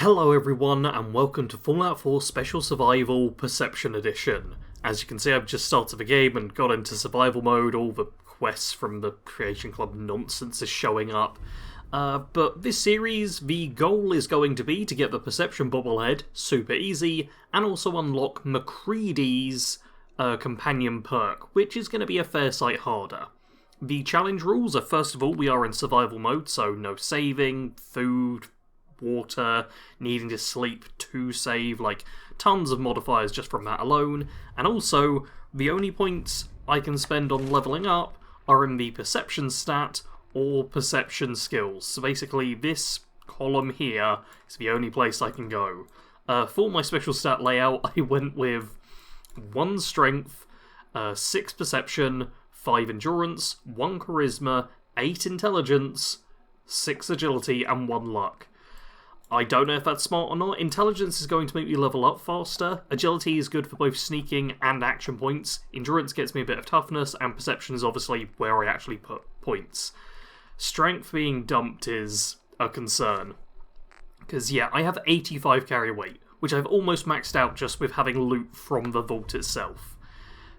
Hello everyone and welcome to Fallout 4 Special Survival Perception Edition. As you can see, I've just started the game and got into survival mode. All the quests from the Creation Club nonsense is showing up. But this series, the goal is going to be to get the Perception Bobblehead, super easy, and also unlock MacCready's companion perk, which is going to be a fair sight harder. The challenge rules are, first of all, we are in survival mode, so no saving, food, water, needing to sleep to save, like tons of modifiers just from that alone. And also, the only points I can spend on leveling up are in the perception stat or perception skills. So basically this column here is the only place I can go. For my special stat layout, I went with 1 strength, 6 perception, 5 endurance, 1 charisma, 8 intelligence, 6 agility, and 1 luck. I don't know if that's smart or not. Intelligence is going to make me level up faster. Agility is good for both sneaking and action points. Endurance gets me a bit of toughness, and perception is obviously where I actually put points. Strength being dumped is a concern. Because, yeah, I have 85 carry weight, which I've almost maxed out just with having loot from the vault itself.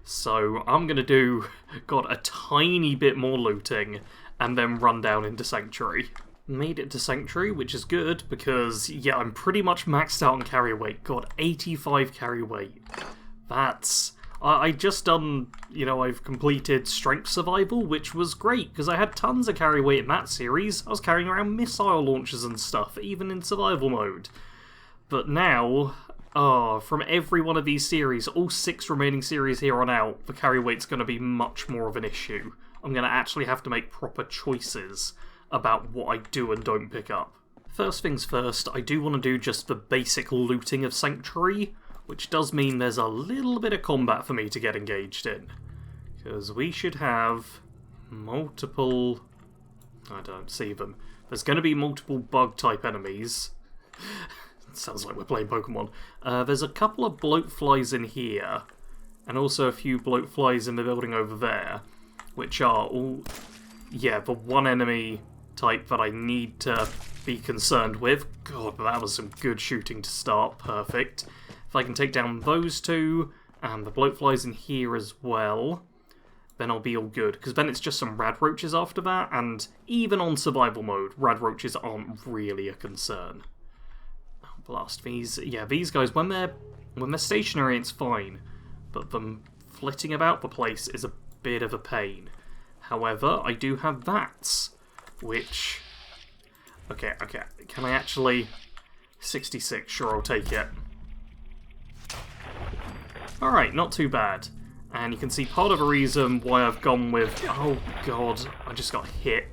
So I'm going to do, a tiny bit more looting, and then run down into Sanctuary. Made it to Sanctuary, which is good, because, yeah, I'm pretty much maxed out on carry weight. Got 85 carry weight. That's... I just done, I've completed Strength Survival, which was great, because I had tons of carry weight in that series. I was carrying around missile launchers and stuff, even in survival mode. But now, from every one of these series, all 6 remaining series here on out, the carry weight's going to be much more of an issue. I'm going to actually have to make proper choices about what I do and don't pick up. First things first, I do want to do just the basic looting of Sanctuary, which does mean there's a little bit of combat for me to get engaged in. Because we should have multiple... I don't see them. There's going to be multiple bug-type enemies. Sounds like we're playing Pokemon. There's a couple of bloatflies in here, and also a few bloatflies in the building over there, which are all... yeah, the one enemy type that I need to be concerned with. God, that was some good shooting to start. Perfect. If I can take down those two, and the bloatflies in here as well, then I'll be all good. Because then it's just some radroaches after that, and even on survival mode, radroaches aren't really a concern. I'll blast these. Yeah, these guys, when they're stationary, it's fine. But them flitting about the place is a bit of a pain. However, I do have VATs, which... Okay, can I actually... 66, sure, I'll take it. Alright, not too bad. And you can see part of the reason why I've gone with... Oh, God, I just got hit.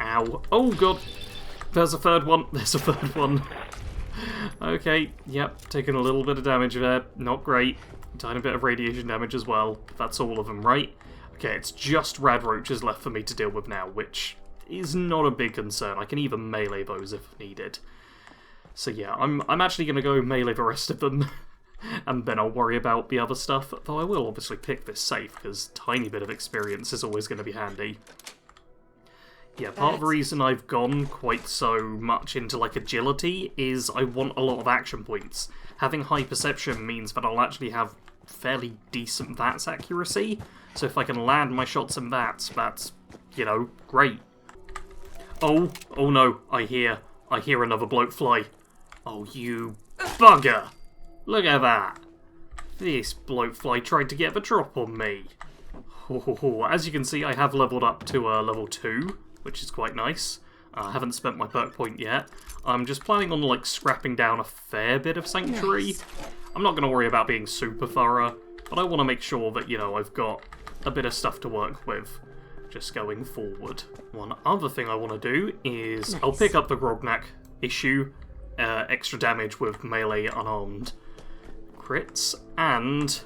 Ow. Oh, God. There's a third one. There's a third one. Okay, yep, taking a little bit of damage there. Not great. Tiny bit of radiation damage as well. That's all of them, right? Okay, it's just radroaches left for me to deal with now, which is not a big concern. I can even melee those if needed. So yeah, I'm actually going to go melee the rest of them, and then I'll worry about the other stuff, though I will obviously pick this safe, because tiny bit of experience is always going to be handy. Yeah, part of the reason I've gone quite so much into, like, agility is I want a lot of action points. Having high perception means that I'll actually have fairly decent VATS accuracy, so if I can land my shots in VATS, that's, great. Oh no, I hear another bloatfly. Oh, you bugger! Look at that! This bloatfly tried to get the drop on me. As you can see, I have leveled up to level 2, which is quite nice. I haven't spent my perk point yet. I'm just planning on, like, scrapping down a fair bit of Sanctuary. Nice. I'm not going to worry about being super thorough, but I want to make sure that, I've got a bit of stuff to work with just going forward. One other thing I want to do is I'll pick up the Grognak issue, extra damage with melee unarmed crits, and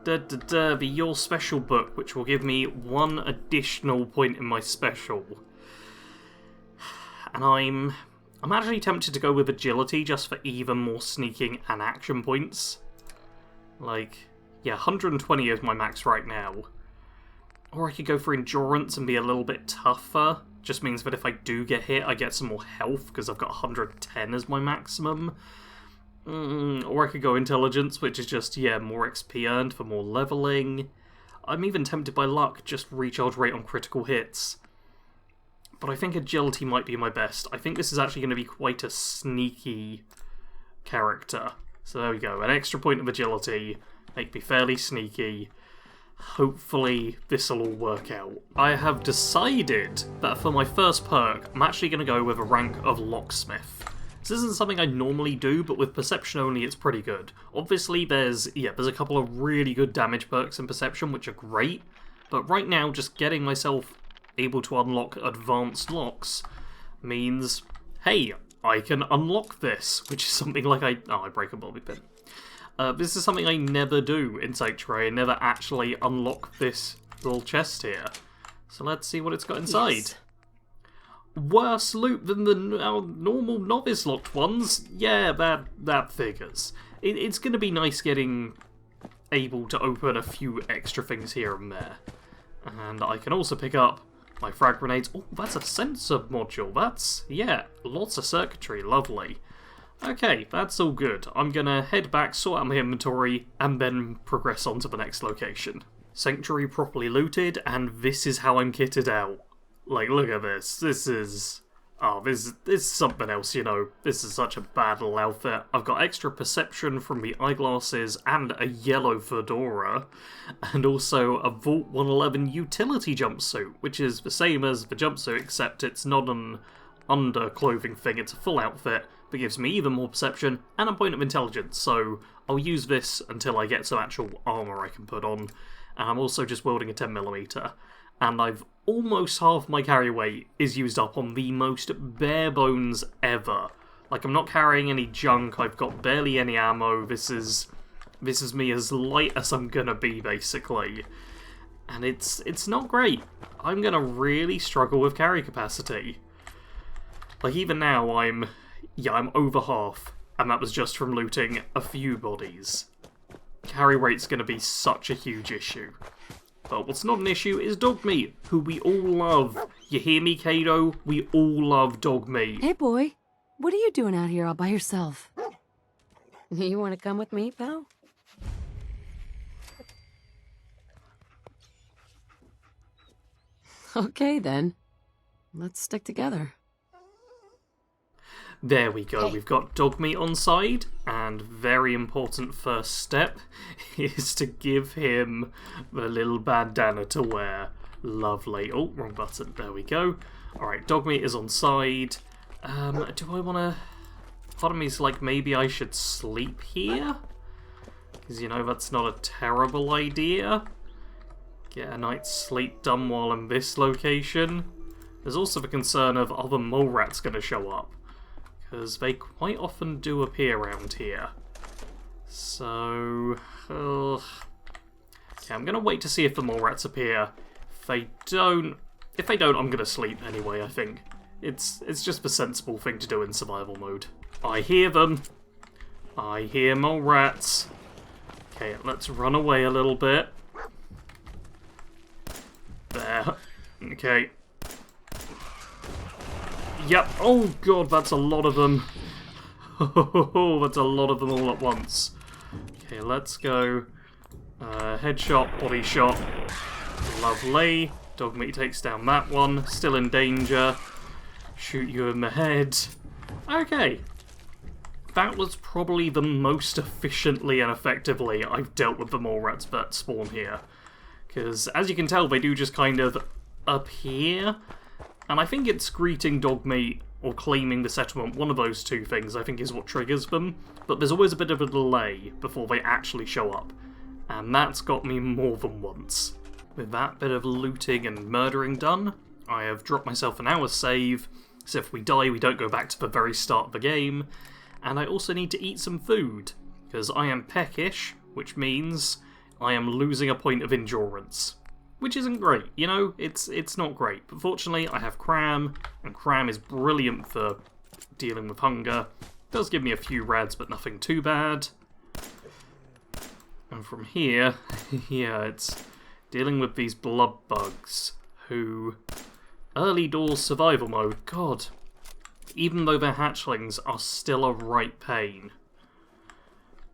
the Your Special book, which will give me 1 additional point in my special. And I'm actually tempted to go with agility just for even more sneaking and action points. Like, yeah, 120 is my max right now. Or I could go for endurance and be a little bit tougher, just means that if I do get hit, I get some more health, because I've got 110 as my maximum. Or I could go Intelligence, which is just, yeah, more XP earned for more leveling. I'm even tempted by Luck, just recharge rate on critical hits. But I think Agility might be my best. I think this is actually going to be quite a sneaky character. So there we go, an extra point of Agility, make me fairly sneaky. Hopefully this'll all work out. I have decided that for my first perk, I'm actually going to go with a rank of Locksmith. This isn't something I normally do, but with Perception only it's pretty good. Obviously there's a couple of really good damage perks in Perception which are great, but right now just getting myself able to unlock advanced locks means, hey, I can unlock this, which is something like I break a bobby pin. This is something I never do in Sanctuary. I never actually unlock this little chest here. So let's see what it's got inside. Yes. Worse loot than our normal novice locked ones? Yeah, that figures. It's going to be nice getting able to open a few extra things here and there. And I can also pick up my frag grenades. Oh, that's a sensor module. That's, yeah, lots of circuitry. Lovely. Okay, that's all good. I'm gonna head back, sort out my inventory, and then progress on to the next location. Sanctuary properly looted, and this is how I'm kitted out. Like, look at this. This is something else, you know. This is such a bad little outfit. I've got extra perception from the eyeglasses and a yellow fedora, and also a Vault 111 utility jumpsuit, which is the same as the jumpsuit, except it's not an underclothing thing, it's a full outfit, but gives me even more perception and a point of intelligence, so I'll use this until I get some actual armour I can put on. And I'm also just wielding a 10mm, and I've almost half my carry weight is used up on the most bare bones ever. Like, I'm not carrying any junk, I've got barely any ammo, this is me as light as I'm gonna be, basically. And it's not great. I'm gonna really struggle with carry capacity. Like, even now, I'm over half, and that was just from looting a few bodies. Carry rate's going to be such a huge issue. But what's not an issue is Dogmeat, who we all love. You hear me, Kato? We all love Dogmeat. Hey, boy. What are you doing out here all by yourself? You want to come with me, pal? Okay, then. Let's stick together. There we go, we've got Dogmeat on side, and very important first step is to give him the little bandana to wear. Lovely. Oh, wrong button. There we go. Alright, Dogmeat is on side. Do I want to... Part of me is like, maybe I should sleep here? Because, you know, that's not a terrible idea. Get a night's sleep done while in this location. There's also the concern of other mole rats going to show up, because they quite often do appear around here. So, okay, I'm gonna wait to see if the mole rats appear. If they don't, I'm gonna sleep anyway. I think it's just the sensible thing to do in survival mode. I hear them. I hear mole rats. Okay, let's run away a little bit. There. Okay. Yep. Oh god, that's a lot of them. Oh, that's a lot of them all at once. Okay, let's go. Headshot, body shot. Lovely. Dogmeat takes down that one. Still in danger. Shoot you in the head. Okay. That was probably the most efficiently and effectively I've dealt with the mole rats that spawn here. Because, as you can tell, they do just kind of appear. And I think it's greeting Dogmeat or claiming the settlement, one of those two things I think is what triggers them, but there's always a bit of a delay before they actually show up, and that's got me more than once. With that bit of looting and murdering done, I have dropped myself an hour's save, so if we die we don't go back to the very start of the game, and I also need to eat some food, because I am peckish, which means I am losing a point of endurance. Which isn't great, you know, it's not great. But fortunately, I have Cram, and Cram is brilliant for dealing with hunger. Does give me a few rads, but nothing too bad. And from here, yeah, it's dealing with these blood bugs, who Early doors survival mode. God. Even though their hatchlings are still a right pain.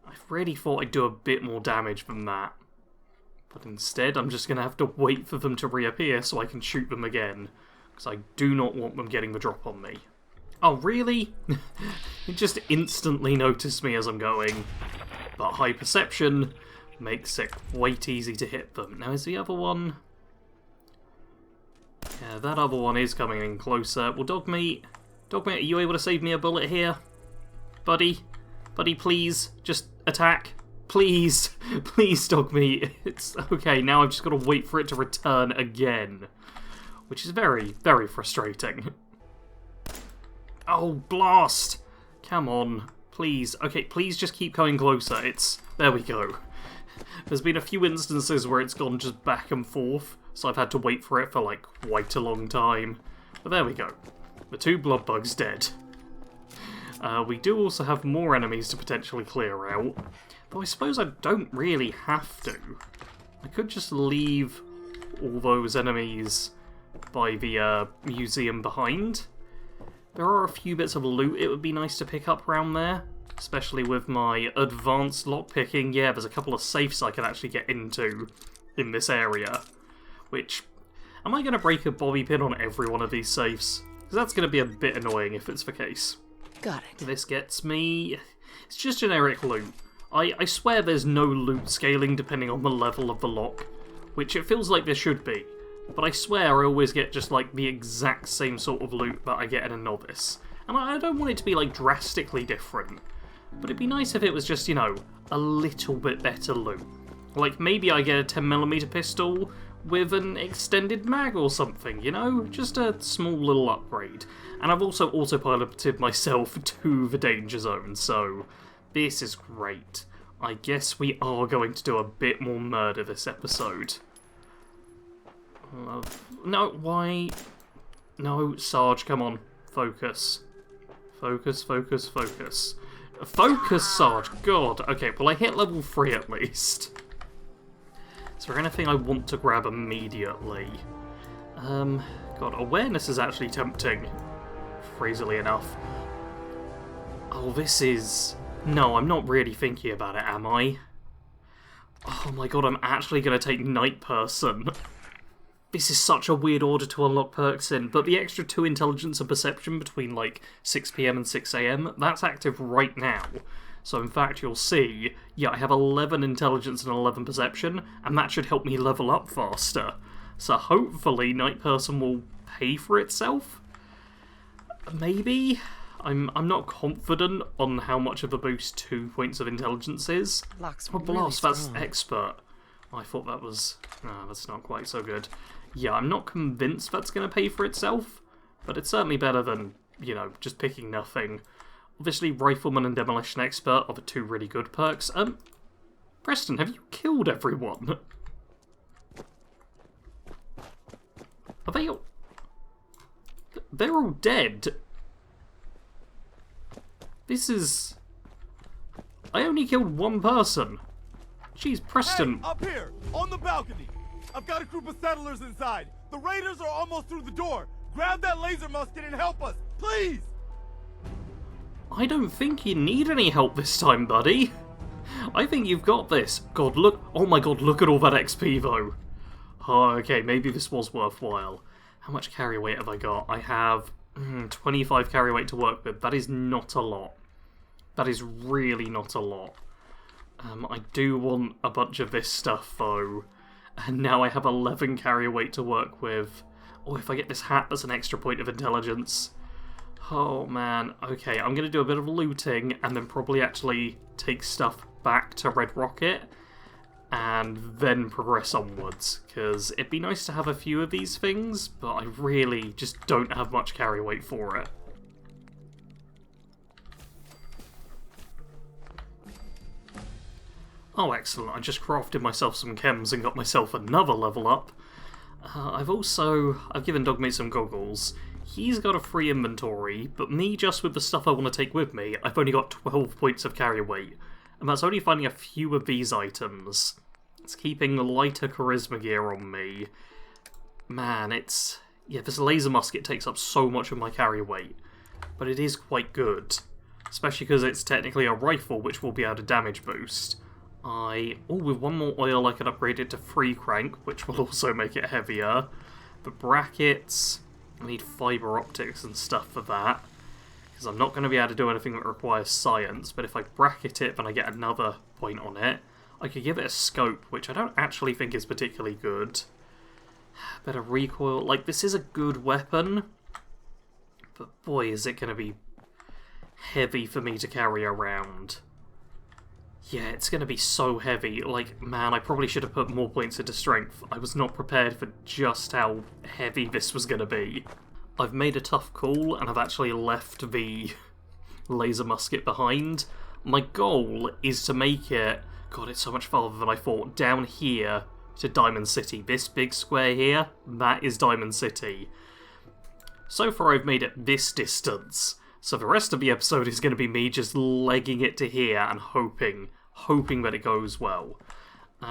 I really thought I'd do a bit more damage than that. But instead, I'm just going to have to wait for them to reappear so I can shoot them again. Because I do not want them getting the drop on me. Oh, really? It just instantly noticed me as I'm going. But high perception makes it quite easy to hit them. Now, is the other one... Yeah, that other one is coming in closer. Well, Dogmeat, are you able to save me a bullet here? Buddy? Buddy, please, just attack. Please. Please, Dogmeat. It's okay, now I've just got to wait for it to return again. Which is very, very frustrating. Oh, blast! Come on, please. Okay, please just keep going closer. There we go. There's been a few instances where it's gone just back and forth, so I've had to wait for it for, like, quite a long time. But there we go. The 2 blood bugs dead. We do also have more enemies to potentially clear out, though I suppose I don't really have to. I could just leave all those enemies by the museum behind. There are a few bits of loot it would be nice to pick up around there, especially with my advanced lockpicking. Yeah, there's a couple of safes I can actually get into in this area, which... Am I going to break a bobby pin on every one of these safes? Because that's going to be a bit annoying if it's the case. Got it. This gets me... It's just generic loot. I swear there's no loot scaling depending on the level of the lock, which it feels like there should be. But I swear I always get just like the exact same sort of loot that I get in a novice. And I don't want it to be like drastically different. But it'd be nice if it was just, you know, a little bit better loot. Like maybe I get a 10mm pistol with an extended mag or something, you know? Just a small little upgrade. And I've also autopiloted myself to the danger zone, so this is great. I guess we are going to do a bit more murder this episode. No, why? No, Sarge, come on. Focus. Focus, focus, focus. Focus, Sarge! God, okay, well I hit level 3 at least. Is there anything I want to grab immediately? God, awareness is actually tempting. Crazily enough. Oh, this is... No, I'm not really thinking about it, am I? Oh my god, I'm actually going to take Night Person. This is such a weird order to unlock perks in, but the extra 2 intelligence and perception between, like, 6 PM and 6 AM, that's active right now. So in fact, you'll see, yeah, I have 11 intelligence and 11 perception, and that should help me level up faster. So hopefully Night Person will pay for itself? Maybe? I'm not confident on how much of a boost 2 points of intelligence is. Locks Oh, blast, really that's strong. expert. Oh, I thought that was... No, that's not quite so good. Yeah, I'm not convinced that's going to pay for itself, but it's certainly better than, you know, just picking nothing. Obviously, Rifleman and Demolition Expert are the 2 really good perks. Preston, have you killed everyone? Are they all... They're all dead. This is... I only killed 1 person. Jeez, Preston. Hey, up here, on the balcony. I've got a group of settlers inside. The raiders are almost through the door. Grab that laser musket and help us, please! I don't think you need any help this time, buddy. I think you've got this. God, look. Oh my god, look at all that XP, though. Oh, okay, maybe this was worthwhile. How much carry weight have I got? I have 25 carry weight to work with. That is not a lot. That is really not a lot. I do want a bunch of this stuff, though. And now I have 11 carry weight to work with. Oh, if I get this hat, that's an extra point of intelligence. Oh, man. Okay, I'm going to do a bit of looting and then probably actually take stuff back to Red Rocket and then progress onwards, because it'd be nice to have a few of these things, but I really just don't have much carry weight for it. Oh, excellent. I just crafted myself some chems and got myself another level up. I've given Dogmeat some goggles. He's got a free inventory, but me just with the stuff I want to take with me, I've only got 12 points of carry weight. And that's only finding a few of these items. It's keeping lighter charisma gear on me. Man, it's... Yeah, this laser musket takes up so much of my carry weight, but it is quite good. Especially because it's technically a rifle, which will be able to damage boost. With one more oil I can upgrade it to free crank, which will also make it heavier. But brackets, I need fiber optics and stuff for that. Because I'm not going to be able to do anything that requires science, but if I bracket it, then I get another point on it. I could give it a scope, which I don't actually think is particularly good. Better recoil. Like, this is a good weapon, but boy, is it going to be heavy for me to carry around. Yeah, it's going to be so heavy. Like, man, I probably should have put more points into strength. I was not prepared for just how heavy this was going to be. I've made a tough call, and I've actually left the laser musket behind. My goal is to make it... God, it's so much farther than I thought. Down here to Diamond City. This big square here, that is Diamond City. So far, I've made it this distance. So the rest of the episode is going to be me just legging it to here and hoping that it goes well.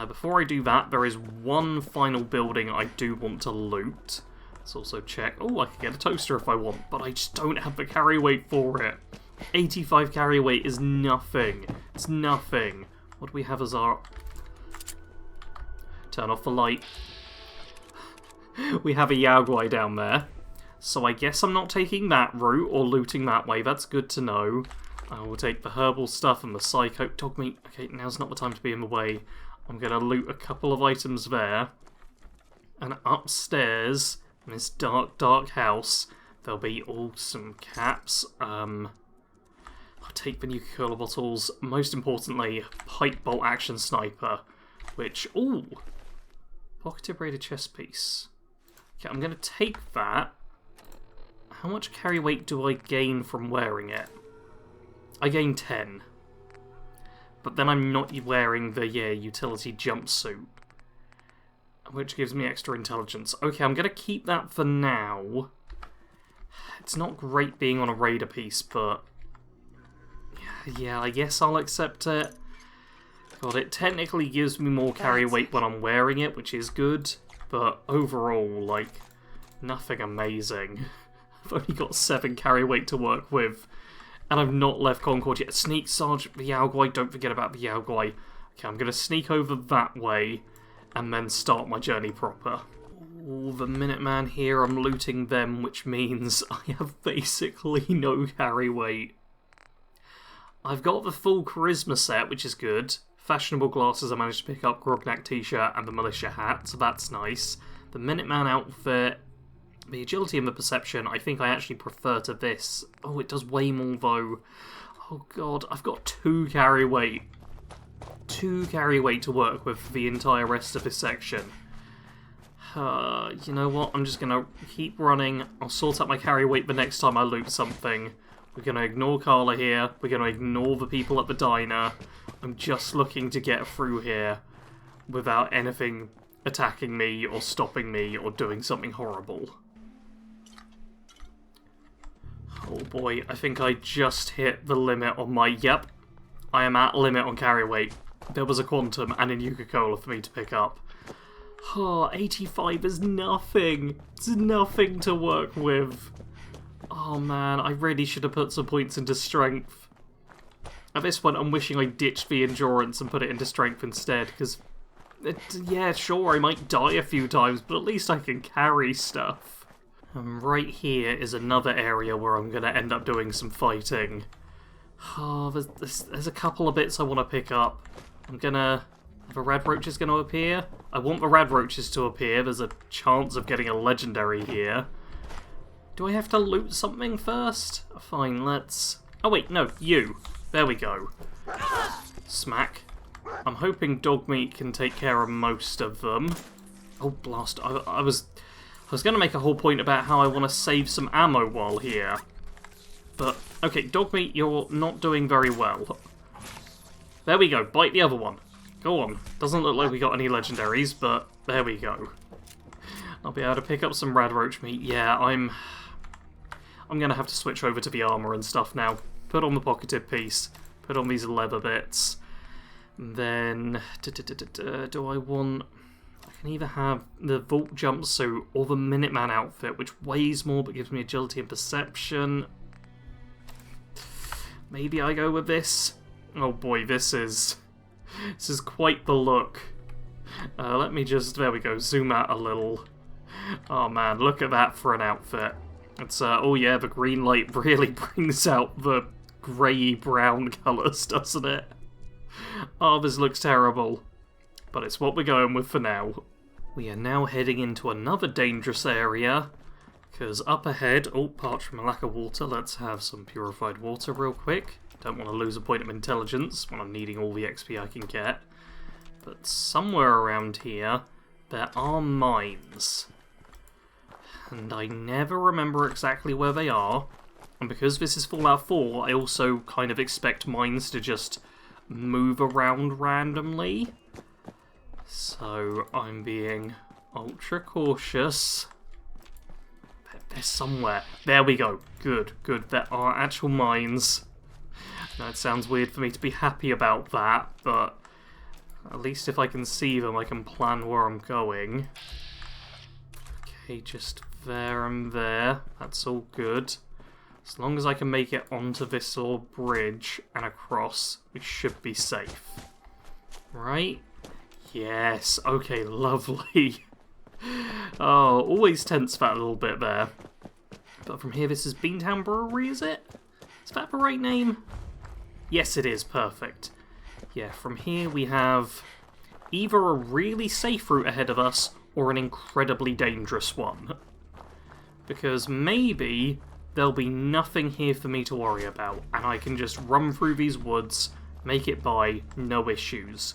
Before I do that, there is one final building I do want to loot. Let's also check. Oh, I can get a toaster if I want, but I just don't have the carry weight for it. 85 carry weight is nothing. It's nothing. What do we have as our... Turn off the light. We have a Yaguai down there. So I guess I'm not taking that route or looting that way. That's good to know. I will take the herbal stuff and the psycho dog meat. Okay, now's not the time to be in the way. I'm going to loot a couple of items there. And upstairs, in this dark, dark house, there'll be some caps. I'll take the Nuka-Cola bottles. Most importantly, pipe bolt action sniper. Which, ooh! Pocketed braided chest piece. Okay, I'm going to take that. How much carry weight do I gain from wearing it? I gain 10. But then I'm not wearing the, utility jumpsuit. Which gives me extra intelligence. Okay, I'm going to keep that for now. It's not great being on a raider piece, but... yeah, I guess I'll accept it. God, it technically gives me more carry weight when I'm wearing it, which is good. But overall, like, nothing amazing. I've only got 7 carry weight to work with. And I've not left Concord yet. Sneak Sarge, the Yaguai, don't forget about the Yaguai. Okay, I'm going to sneak over that way and then start my journey proper. Ooh, the Minuteman here, I'm looting them, which means I have basically no carry weight. I've got the full charisma set, which is good. Fashionable glasses I managed to pick up, Grognak t-shirt and the militia hat, so that's nice. The Minuteman outfit... the agility and the perception, I think I actually prefer to this. Oh, it does way more though. Oh god, I've got 2 carry weight. 2 carry weight to work with for the entire rest of this section. You know what, I'm just going to keep running. I'll sort out my carry weight the next time I loot something. We're going to ignore Carla here. We're going to ignore the people at the diner. I'm just looking to get through here without anything attacking me or stopping me or doing something horrible. Oh boy, I think I just hit the limit on my... Yep, I am at limit on carry weight. There was a Quantum and a Nuka-Cola for me to pick up. Oh, 85 is nothing. It's nothing to work with. Oh man, I really should have put some points into strength. At this point, I'm wishing I ditched the endurance and put it into strength instead, because... yeah, sure, I might die a few times, but at least I can carry stuff. And right here is another area where I'm going to end up doing some fighting. Oh, there's a couple of bits I want to pick up. I'm going to... the rad roaches going to appear? I want the rad roaches to appear. There's a chance of getting a legendary here. Do I have to loot something first? Fine, let's... oh wait, no, you. There we go. Smack. I'm hoping Dogmeat can take care of most of them. Oh, blast. I was going to make a whole point about how I want to save some ammo while here. But, okay, Dogmeat, you're not doing very well. There we go, bite the other one. Go on. Doesn't look like we got any legendaries, but there we go. I'll be able to pick up some rad roach meat. Yeah, I'm going to have to switch over to the armor and stuff now. Put on the pocketed piece. Put on these leather bits. And then... do I want... I can either have the vault jumpsuit or the Minuteman outfit, which weighs more but gives me agility and perception. Maybe I go with this. Oh boy, this is quite the look. Let me just, there we go, zoom out a little. Oh man, look at that for an outfit. It's, oh yeah, the green light really brings out the grey-brown colours, doesn't it? Oh, this looks terrible. But it's what we're going with for now. We are now heading into another dangerous area. Because up ahead, oh, parched from a lack of water, let's have some purified water real quick. Don't want to lose a point of intelligence when I'm needing all the XP I can get. But somewhere around here, there are mines. And I never remember exactly where they are. And because this is Fallout 4, I also kind of expect mines to just move around randomly. So I'm being ultra cautious. They're somewhere. There we go. Good, good. There are actual mines. Now it sounds weird for me to be happy about that, but at least if I can see them, I can plan where I'm going. Okay, just there and there. That's all good. As long as I can make it onto this little bridge and across, we should be safe. Right? Yes. Okay, lovely. Oh, always tense that little bit there. But from here, this is Beantown Brewery, is it? Is that the right name? Yes, it is. Perfect. Yeah, from here we have either a really safe route ahead of us or an incredibly dangerous one. Because maybe there'll be nothing here for me to worry about, and I can just run through these woods, make it by, no issues.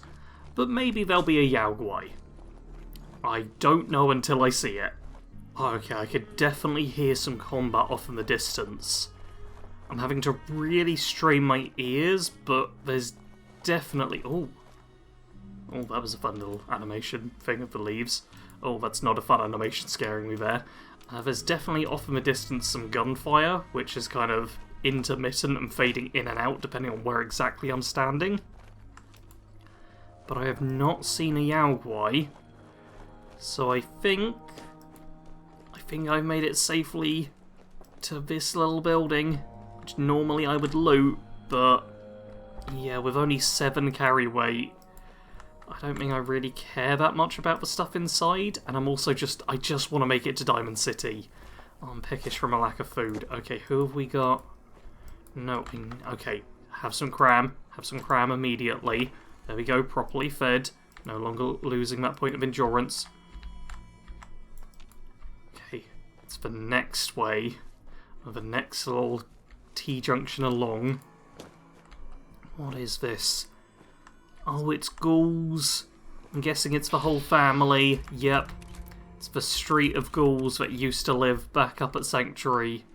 But maybe there'll be a Yaogwai. I don't know until I see it. Okay, I could definitely hear some combat off in the distance. I'm having to really strain my ears, but there's definitely... Oh, that was a fun little animation thing of the leaves. Oh, that's not a fun animation scaring me there. There's definitely off in the distance some gunfire, which is kind of intermittent and fading in and out depending on where exactly I'm standing. But I have not seen a Yaogwai, so I think I've made it safely to this little building, which normally I would loot, but yeah, with only 7 carry weight, I don't think I really care that much about the stuff inside, and I just want to make it to Diamond City. Oh, I'm peckish from a lack of food. Okay, who have we got? No, okay, have some cram immediately. There we go, properly fed, no longer losing that point of endurance. Okay, it's the next way, or the next little T-junction along. What is this? Oh, it's ghouls. I'm guessing it's the whole family. Yep. It's the street of ghouls that used to live back up at Sanctuary.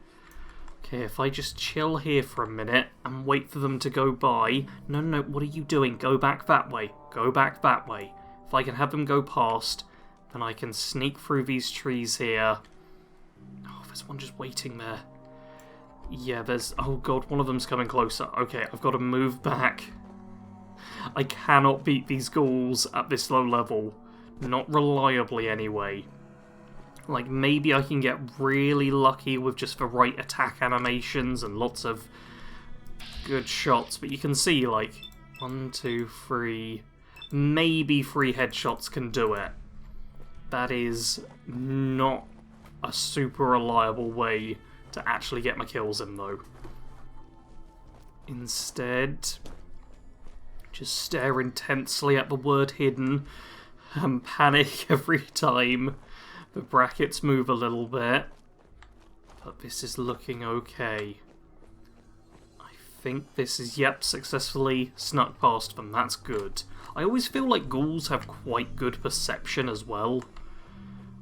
Okay, if I just chill here for a minute and wait for them to go by... No, what are you doing? Go back that way. Go back that way. If I can have them go past, then I can sneak through these trees here. Oh, there's one just waiting there. Yeah, there's... Oh god, one of them's coming closer. Okay, I've got to move back. I cannot beat these ghouls at this low level. Not reliably, anyway. Like, maybe I can get really lucky with just the right attack animations and lots of good shots, but you can see, like, 1, 2, 3... Maybe 3 headshots can do it. That is not a super reliable way to actually get my kills in, though. Instead... just stare intensely at the word hidden and panic every time the brackets move a little bit. But this is looking okay. I think this is, yep, successfully snuck past them. That's good. I always feel like ghouls have quite good perception as well.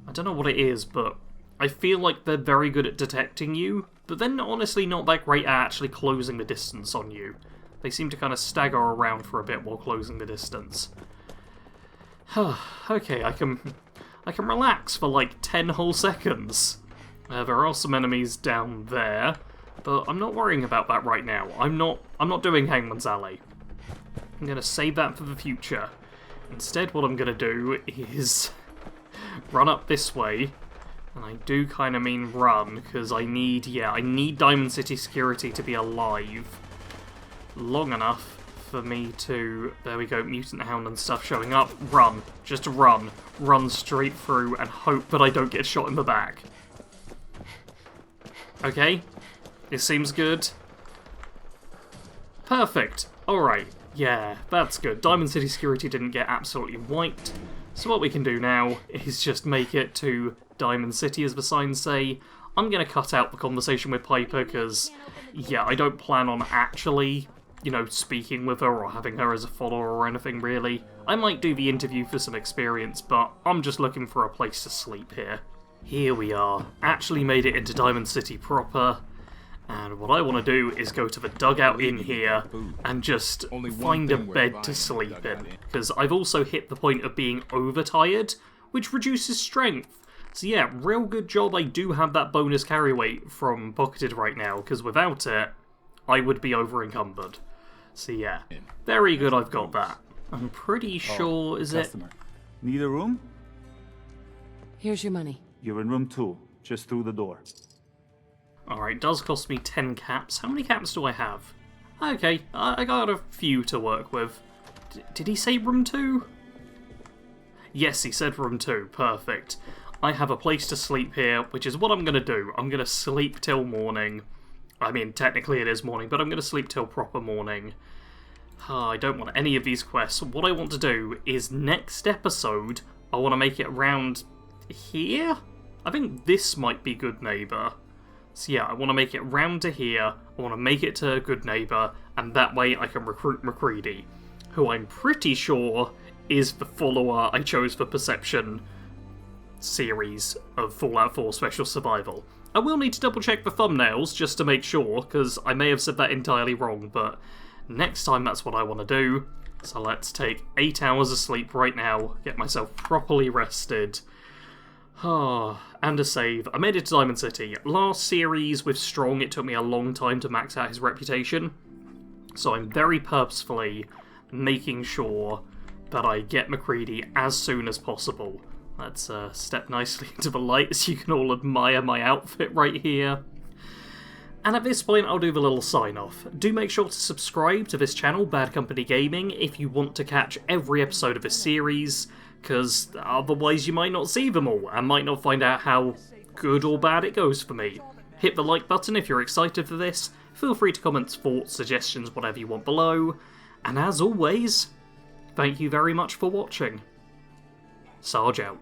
I don't know what it is, but I feel like they're very good at detecting you, but then honestly not that great at actually closing the distance on you. They seem to kind of stagger around for a bit while closing the distance. Okay, I can relax for like 10 whole seconds. There are some enemies down there, but I'm not worrying about that right now. I'm not doing Hangman's Alley. I'm gonna save that for the future. Instead, what I'm going to do is run up this way. And I do kind of mean run, because I need Diamond City security to be alive long enough for me to... There we go, Mutant Hound and stuff showing up. Run. Just run. Run straight through and hope that I don't get shot in the back. Okay. It seems good. Perfect. Alright. Yeah, that's good. Diamond City security didn't get absolutely wiped. So what we can do now is just make it to Diamond City, as the signs say. I'm going to cut out the conversation with Piper, because, yeah, I don't plan on actually, you know, speaking with her or having her as a follower or anything, really. I might do the interview for some experience, but I'm just looking for a place to sleep here. Here we are. Actually made it into Diamond City proper. And what I want to do is go to the dugout in here and just find a bed to sleep in. Because I've also hit the point of being overtired, which reduces strength. So yeah, real good job I do have that bonus carry weight from Pocketed right now, because without it, I would be over-encumbered. So yeah, very good I've got that. I'm pretty sure, is it? Need a room? Here's your money. You're in room 2, just through the door. Alright, does cost me 10 caps. How many caps do I have? Okay, I got a few to work with. Did he say room 2? Yes, he said room 2. Perfect. I have a place to sleep here, which is what I'm going to do. I'm going to sleep till morning. I mean, technically it is morning, but I'm going to sleep till proper morning. I don't want any of these quests. What I want to do is next episode, I want to make it around here? I think this might be Good Neighbour. So yeah, I want to make it round to here, I want to make it to Good Neighbour, and that way I can recruit MacCready, who I'm pretty sure is the follower I chose for Perception series of Fallout 4 Special Survival. I will need to double check the thumbnails just to make sure, because I may have said that entirely wrong, but next time that's what I want to do. So let's take 8 hours of sleep right now, get myself properly rested. And a save. I made it to Diamond City. Last series with Strong, it took me a long time to max out his reputation. So I'm very purposefully making sure that I get MacCready as soon as possible. Let's step nicely into the light so you can all admire my outfit right here. And at this point, I'll do the little sign-off. Do make sure to subscribe to this channel, Bad Company Gaming, if you want to catch every episode of this series, because otherwise you might not see them all, and might not find out how good or bad it goes for me. Hit the like button if you're excited for this, feel free to comment thoughts, suggestions, whatever you want below, and as always, thank you very much for watching. Sarge out.